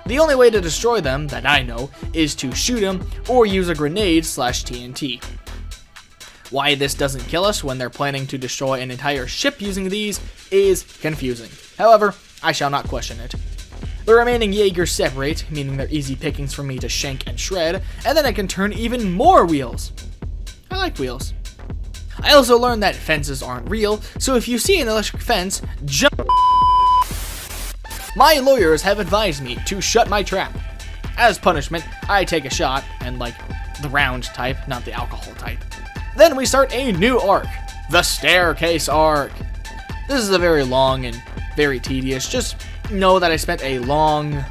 The only way to destroy them, that I know, is to shoot them or use a grenade/TNT. Why this doesn't kill us when they're planning to destroy an entire ship using these is confusing. However, I shall not question it. The remaining Jaegers separate, meaning they're easy pickings for me to shank and shred, and then I can turn even more wheels. I like wheels. I also learned that fences aren't real, so if you see an electric fence, jump. My lawyers have advised me to shut my trap. As punishment, I take a shot, and like the round type, not the alcohol type. Then we start a new arc, the staircase arc. This is a very long and very tedious. Just know that I spent a long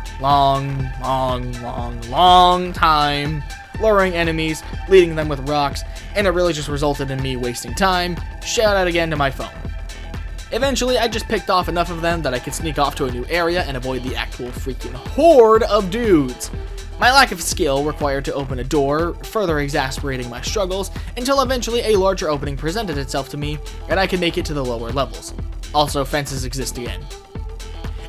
time luring enemies, leading them with rocks, and it really just resulted in me wasting time. Shout out again to my phone. Eventually, I just picked off enough of them that I could sneak off to a new area and avoid the actual freaking horde of dudes. My lack of skill required to open a door, further exasperating my struggles, until eventually a larger opening presented itself to me, and I could make it to the lower levels. Also, fences exist again.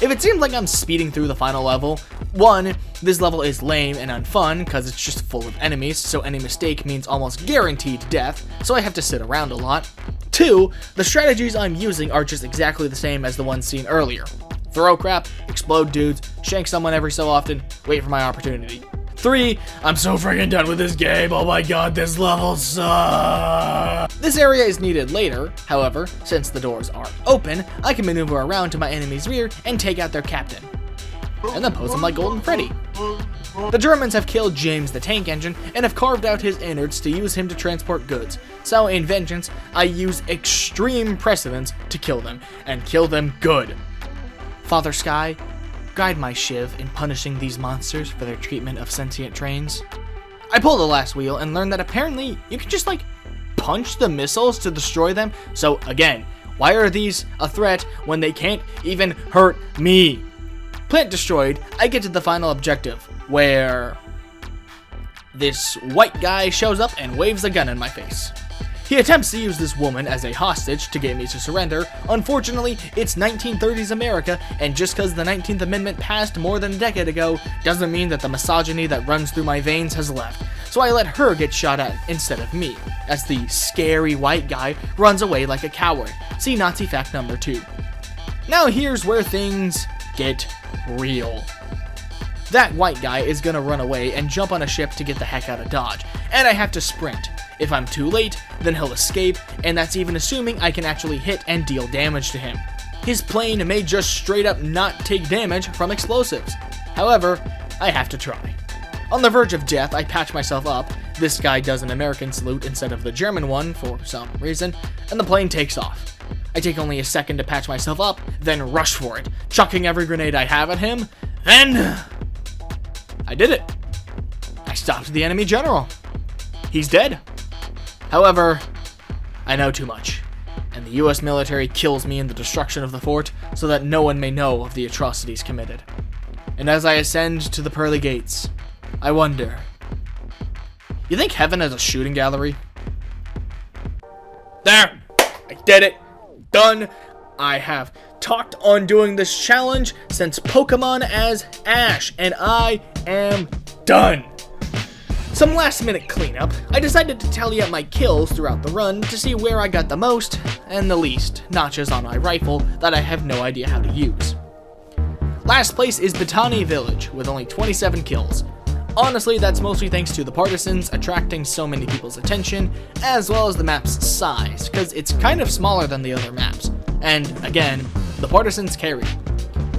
If it seems like I'm speeding through the final level, 1, this level is lame and unfun because it's just full of enemies, so any mistake means almost guaranteed death, so I have to sit around a lot. 2, the strategies I'm using are just exactly the same as the ones seen earlier. Throw crap, explode dudes, shank someone every so often, wait for my opportunity. 3, I'm so freaking done with this game, oh my god, this level sucks. This area is needed later, however, since the doors are open, I can maneuver around to my enemy's rear and take out their captain. And then pose him like Golden Freddy. The Germans have killed James the tank engine and have carved out his innards to use him to transport goods. So in vengeance, I use extreme precedence to kill them, and kill them good. Father Sky, guide my shiv in punishing these monsters for their treatment of sentient trains. I pull the last wheel and learn that apparently you can just punch the missiles to destroy them. So again, why are these a threat when they can't even hurt me? Plant destroyed, I get to the final objective, where this white guy shows up and waves a gun in my face. He attempts to use this woman as a hostage to get me to surrender. Unfortunately, it's 1930s America, and just because the 19th Amendment passed more than a decade ago doesn't mean that the misogyny that runs through my veins has left. So I let her get shot at instead of me, as the scary white guy runs away like a coward. See Nazi fact number 2. Now here's where things get real. That white guy is gonna run away and jump on a ship to get the heck out of Dodge, and I have to sprint. If I'm too late, then he'll escape, and that's even assuming I can actually hit and deal damage to him. His plane may just straight up not take damage from explosives. However, I have to try. On the verge of death, I patch myself up. This guy does an American salute instead of the German one for some reason, and the plane takes off. I take only a second to patch myself up, then rush for it, chucking every grenade I have at him. Then I did it. I stopped the enemy general. He's dead. However, I know too much, and the US military kills me in the destruction of the fort so that no one may know of the atrocities committed. And as I ascend to the pearly gates, I wonder, you think heaven has a shooting gallery? There! I did it! Done! I have talked on doing this challenge since Pokemon as Ash, and I am done! Some last minute cleanup, I decided to tally up my kills throughout the run to see where I got the most and the least notches on my rifle that I have no idea how to use. Last place is Batani Village with only 27 kills. Honestly, that's mostly thanks to the partisans attracting so many people's attention, as well as the map's size, because it's kind of smaller than the other maps. And again, the partisans carry.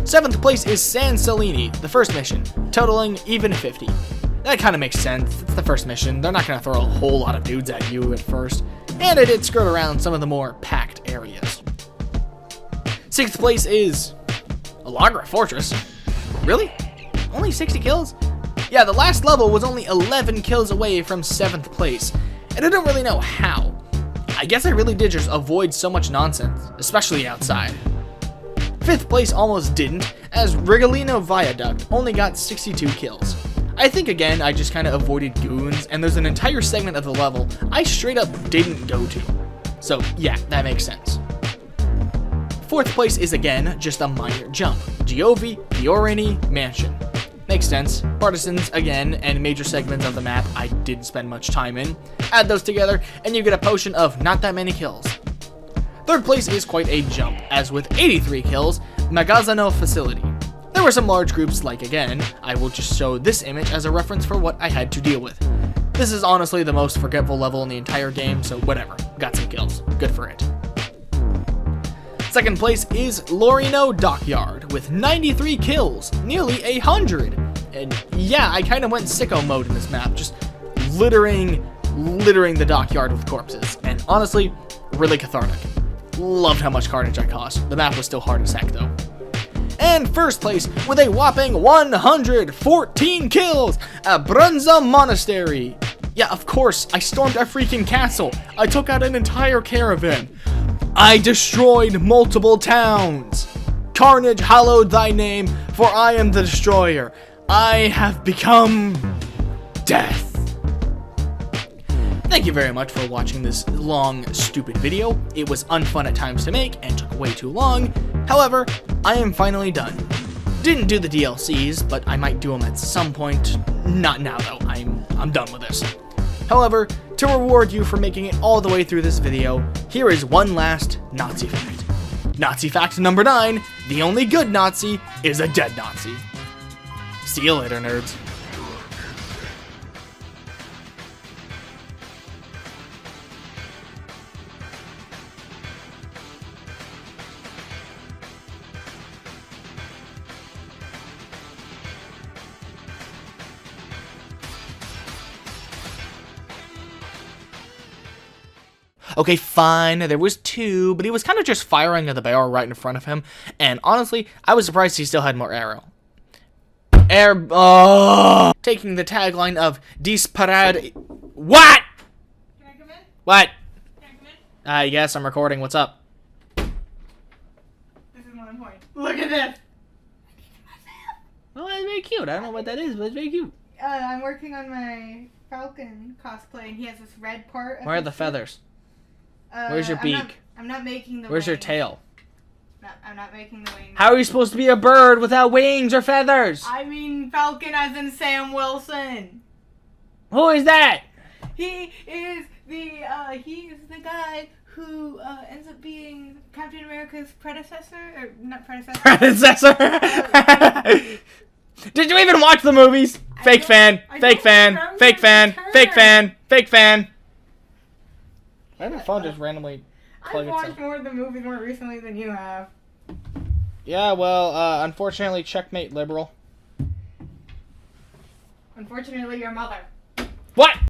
7th place is San Celini, the first mission, totaling even 50. That kind of makes sense, it's the first mission, they're not going to throw a whole lot of dudes at you at first, and I did skirt around some of the more packed areas. 6th place is Alagra Fortress. Really? Only 60 kills? Yeah, the last level was only 11 kills away from 7th place, and I don't really know how. I guess I really did just avoid so much nonsense, especially outside. 5th place almost didn't, as Rigolino Viaduct only got 62 kills. I think again, I just kind of avoided goons, and there's an entire segment of the level I straight up didn't go to. So yeah, that makes sense. 4th place is again just a minor jump. Giovi Fiorini Mansion. Makes sense. Partisans again, and major segments of the map I didn't spend much time in. Add those together, and you get a potion of not that many kills. 3rd place is quite a jump, as with 83 kills, Magazzano Facility. There were some large groups like again, I will just show this image as a reference for what I had to deal with. This is honestly the most forgetful level in the entire game, so whatever, got some kills, good for it. 2nd place is Lorino Dockyard with 93 kills, nearly 100. And yeah, I kind of went sicko mode in this map, just littering the dockyard with corpses, and honestly, really cathartic. Loved how much carnage I caused. The map was still hard as heck though. And 1st place with a whopping 114 kills, Abranza Monastery. Yeah, of course, I stormed a freaking castle. I took out an entire caravan. I destroyed multiple towns. Carnage hallowed thy name, for I am the destroyer. I have become death. Thank you very much for watching this long, stupid video. It was unfun at times to make and took way too long. However, I am finally done. Didn't do the DLCs, but I might do them at some point. Not now though, I'm done with this. However, to reward you for making it all the way through this video, here is one last Nazi fact. Nazi fact number 9, the only good Nazi is a dead Nazi. See you later, nerds. Okay, fine, there was 2, but he was kind of just firing at the barrel right in front of him, and honestly, I was surprised he still had more arrow. Taking the tagline of Disparad. What? Can I come in? What? Can I come in? Yes, I'm recording. What's up? This is 1 point. Look at this! Well, that's very cute. I don't know what that is, but it's very cute. I'm working on my Falcon cosplay, and he has this red part. Where are the feathers? Where's your beak? I'm not making the Where's your wings. tail? No, I'm not making the wings. How are you supposed to be a bird without wings or feathers? I mean Falcon as in Sam Wilson. Who is that? He is the guy who ends up being Captain America's predecessor, or not predecessor. Predecessor? Did you even watch the movies? Fake fan, fake fan, fake fan, fake fan, fake fan. Why did my phone just randomly plug I've watched itself? more of the movies more recently than you have. Yeah, well, unfortunately, checkmate liberal. Unfortunately, your mother. What?